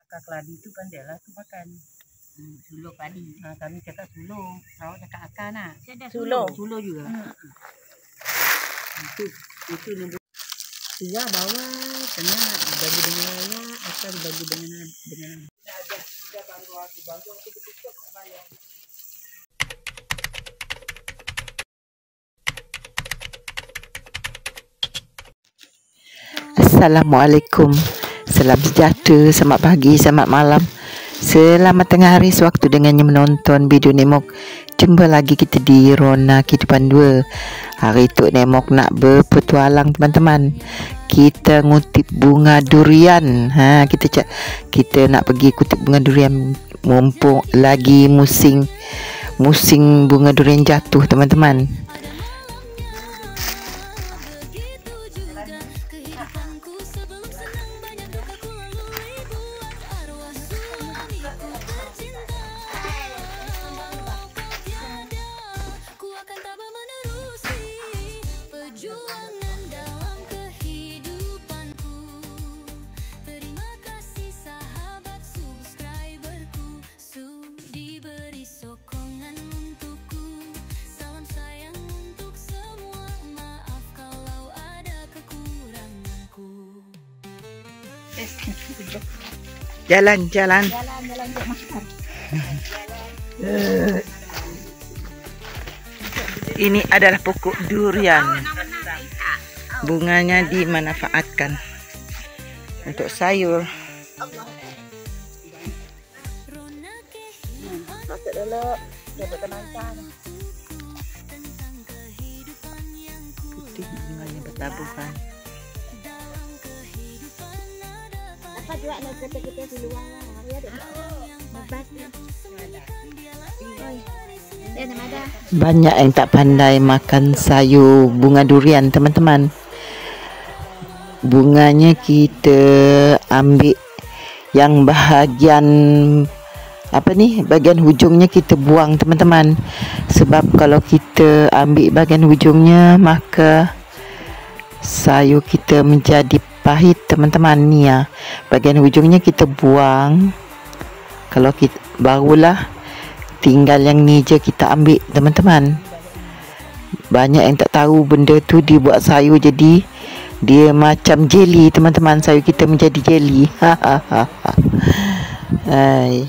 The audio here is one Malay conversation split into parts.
Akar keladi tu pandai lah tu makan. Suluh padi. Kami cakap suluh. Awak cakap akar nak. Suluh. Suluh juga. Itu nombor. Iya bawah, tengah dibagi dengan raya, akar dibagi dengan. Sudah bantu aku betul bayar. Assalamualaikum. Salam sejahtera, selamat pagi, selamat malam, selamat tengah hari sewaktu dengannya menonton video Nemok. Jumpa lagi kita di Rona Kehidupan 2. Hari tu Nemok nak berpetualang teman-teman. Kita ngutip bunga durian. Kita nak pergi kutip bunga durian mumpung lagi musim bunga durian jatuh teman-teman. Jalan. Ini adalah pokok durian. Bunganya dimanfaatkan untuk sayur. Masuk dulu. Dapat kenangkan. Putih bunganya bertaburan. Apa juga nak kita di luar lah. Ya deh. Mobat. Banyak yang tak pandai makan sayur bunga durian teman-teman. Bunganya kita ambil yang bahagian bahagian hujungnya kita buang teman-teman. Sebab kalau kita ambil bahagian hujungnya maka sayur kita menjadi pahit teman-teman. Ni ya, bahagian hujungnya kita buang. Kalau kita barulah tinggal yang ni je kita ambil teman-teman. Banyak yang tak tahu benda tu dibuat sayur jadi dia macam jeli teman-teman. Sayur kita menjadi jeli. Hai.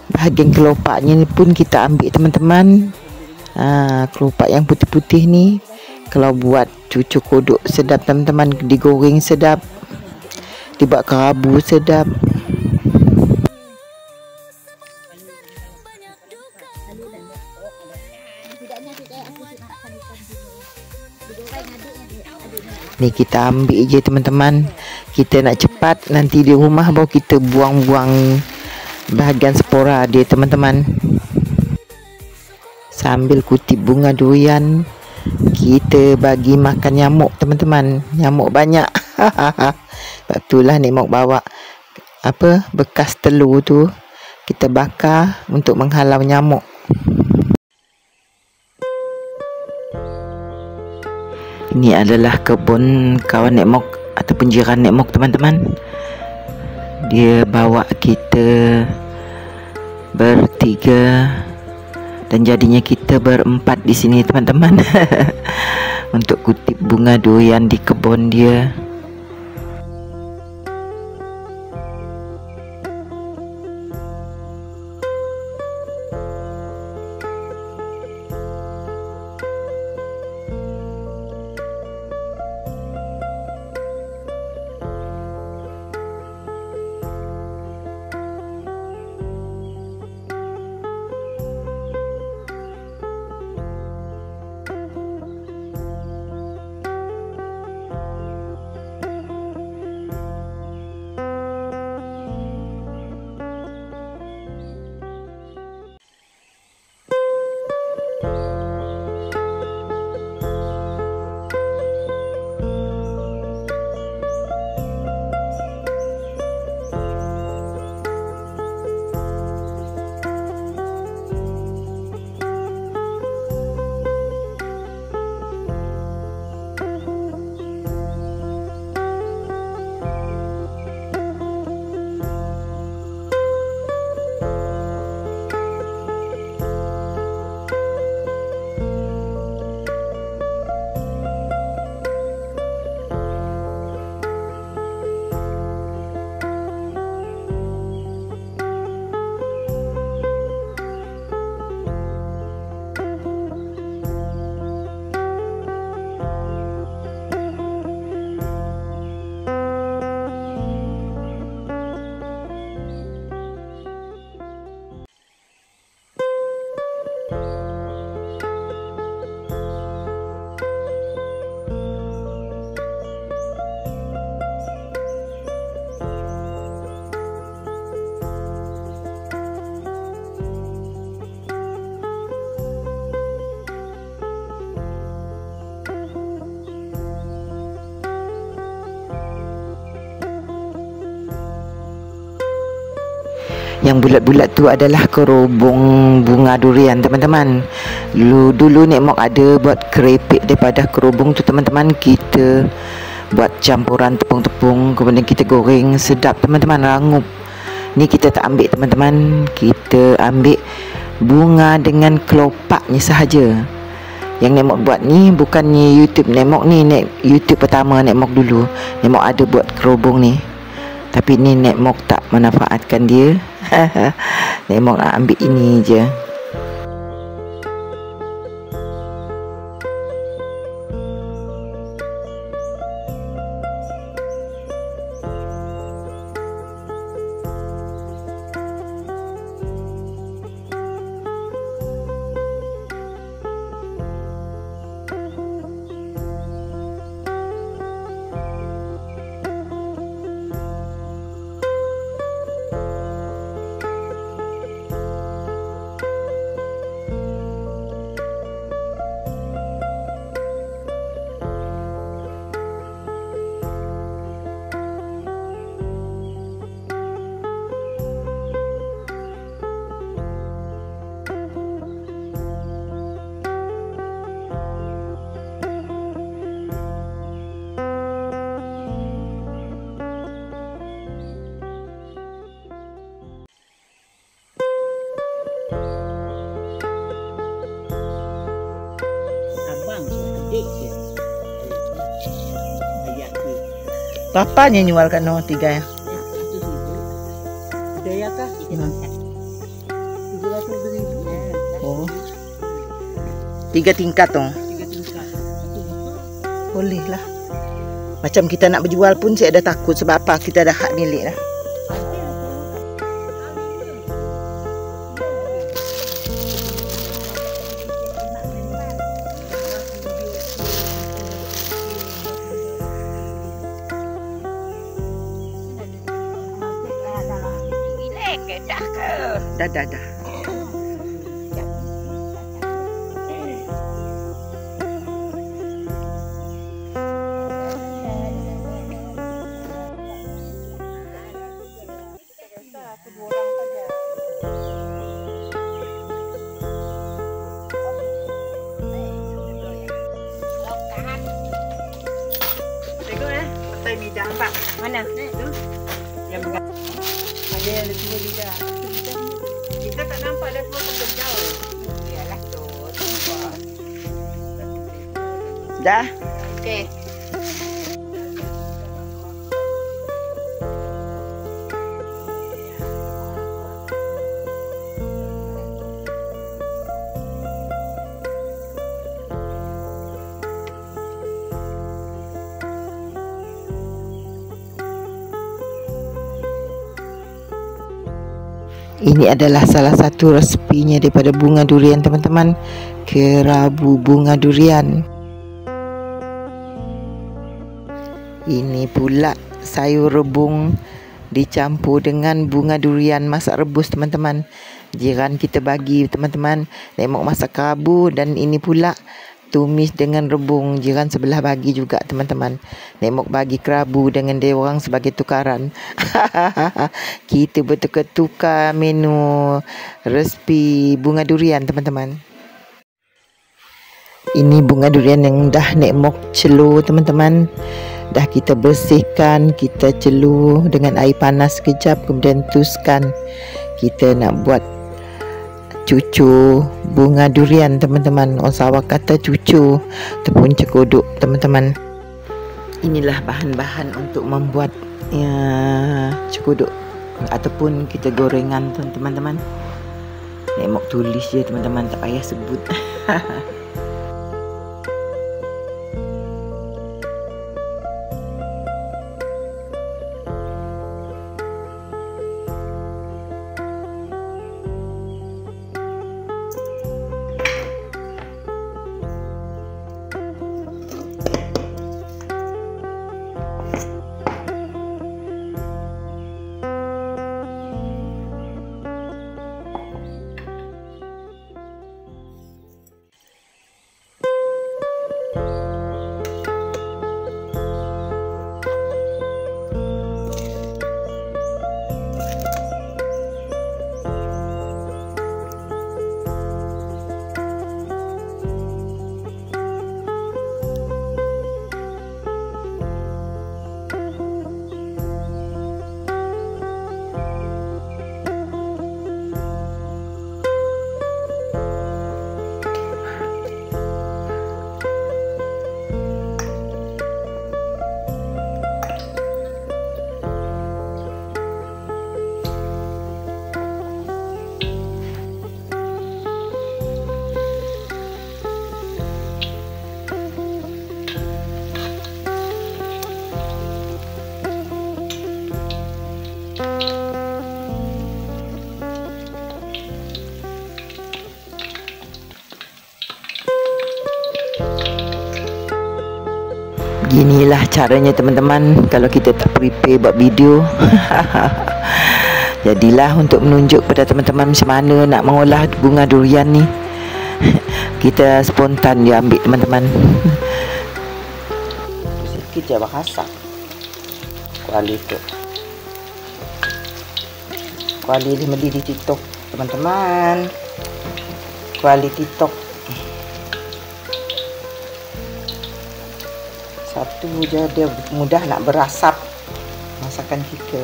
Bahagian kelopaknya ni pun kita ambil teman-teman. Kelopak yang putih-putih ni kalau buat cucuk kodok sedap teman-teman, digoreng sedap, dibuat kerabu sedap. Ni kita ambil je teman-teman. Kita nak cepat nanti di rumah baru kita buang-buang bahagian spora dia teman-teman. Sambil kutip bunga durian kita bagi makan nyamuk teman-teman. Nyamuk banyak. Sebab itulah Nemok bawa bekas telur tu kita bakar untuk menghalau nyamuk. Ini adalah kebun kawan Nemok ataupun jiran Nemok teman-teman. Dia bawa kita bertiga dan jadinya kita berempat di sini teman-teman. Untuk kutip bunga durian di kebun dia. Yang bulat-bulat tu adalah kerubung bunga durian teman-teman. Dulu Nek Mok ada buat keripik daripada kerubung tu teman-teman. Kita buat campuran tepung-tepung, kemudian kita goreng, sedap teman-teman, rangup. Ni kita tak ambil teman-teman, kita ambil bunga dengan kelopaknya sahaja. Yang Nek Mok buat ni bukannya YouTube Nek Mok ni, YouTube pertama Nek Mok dulu. Nek Mok ada buat kerubung ni, tapi ni Nek Mok tak manfaatkan dia. Nek Mok nak ambil ini je. Papanya nyual kan no 3 ya. Daya kah? Oh. 3 tingkat tu. 3 tingkat. Boleh lah. Macam kita nak berjual pun saya ada takut sebab apa? Kita ada hak milik lah. Dah. Tengok pakai bidang Pak. Mana? Tu. Yang ada yang dua bidang. Kita tak nampak dah semua pun jauh. Iyalah tu. Dah. Okey. Ini adalah salah satu resepinya daripada bunga durian teman-teman. Kerabu bunga durian. Ini pula sayur rebung dicampur dengan bunga durian masak rebus teman-teman. Jiran kita bagi teman-teman. Nek Mok masak kerabu dan ini pula tumis dengan rebung. Jiran sebelah bagi juga teman-teman. Nek Mok bagi kerabu dengan dia orang sebagai tukaran. Kita bertukar-tukar menu resepi bunga durian teman-teman. Ini bunga durian yang dah Nek Mok celur teman-teman. Dah kita bersihkan, kita celur dengan air panas sekejap, kemudian tuskan. Kita nak buat cucu bunga durian teman-teman. Orang Sarawak kata cucu ataupun cekodok teman-teman. Inilah bahan-bahan untuk membuat cekodok ataupun kita gorengan teman-teman. Nek Mok tulis je teman-teman, tak payah sebut. Beginilah caranya teman-teman kalau kita tak prepare buat video. Jadilah untuk menunjuk pada teman-teman macam mana nak mengolah bunga durian ni. Kita spontan dia ambil teman-teman. Sikit je bahasa. Kuali tu. Kuali dia meli di TikTok teman-teman. Kuali TikTok. Satu je dia mudah nak berasap masakan kita.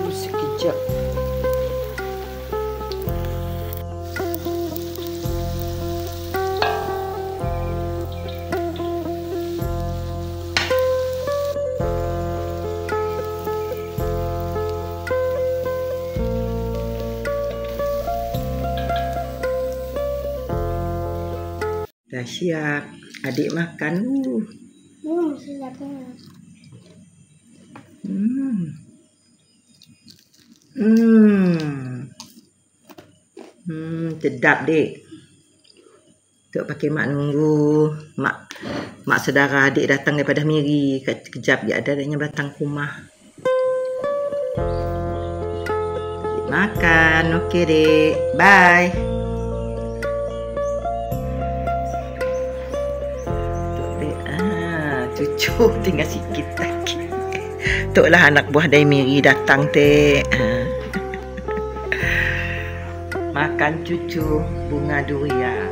Sekejap. Dah siap. Adik makan. Sedapnya. Sedap dek. Tok pakai mak nunggu mak saudara adik datang daripada Miri. Kejap je ada adanya datang ke rumah. Adik makan. Okey dek. Bye. Tok dek cucu tinggal sikit lagi. Tok lah anak buah dari Miri datang dek. Makan cucu bunga durian.